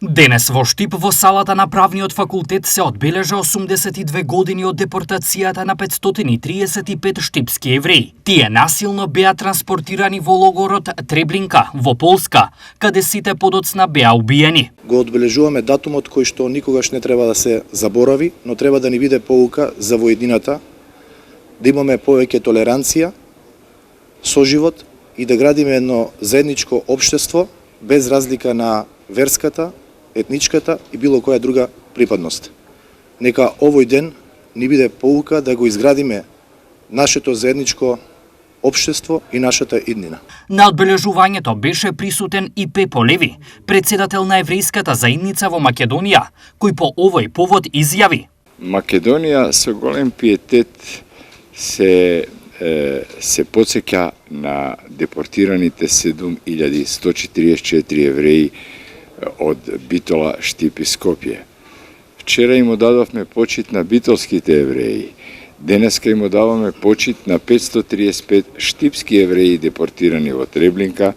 Денес во Штип во салата на Правниот факултет се одбележа 82 години од депортацијата на 535 штипски евреи. Тие насилно беа транспортирани во логорот Треблинка во Полска, каде сите подоцна беа убиени. Го одбележуваме датумот кој што никогаш не треба да се заборави, но треба да ни биде поука за воедината, да имаме повеќе толеранција, соживот и да градиме едно заедничко општество без разлика на верската, етничката и било која друга припадност. Нека овој ден ни биде поука да го изградиме нашето заедничко општество и нашата иднина. На одбележувањето беше присутен и Пепо Леви, председател на еврејската заедница во Македонија, кој по овој повод изјави: Македонија со голем пиетет се потсеќа на депортираните 7144 евреи од Битола, Штип и Скопје. Вчера им одадовме почит на битолските евреи. Денеска им одаваме почит на 535 штипски евреи депортирани во Треблинка.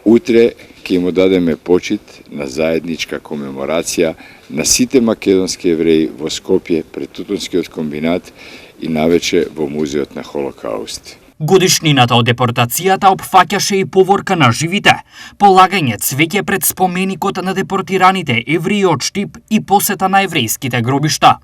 Утре ќе им одадеме почит на заедничка комеморација на сите македонски евреи во Скопје пред Тутунскиот комбинат и навече во Музеот на Холокауст. Годишнината од депортацијата опфаќаше и поворка на живите, полагање цвеќе пред споменикот на депортираните евреи од Штип и посета на еврејските гробишта.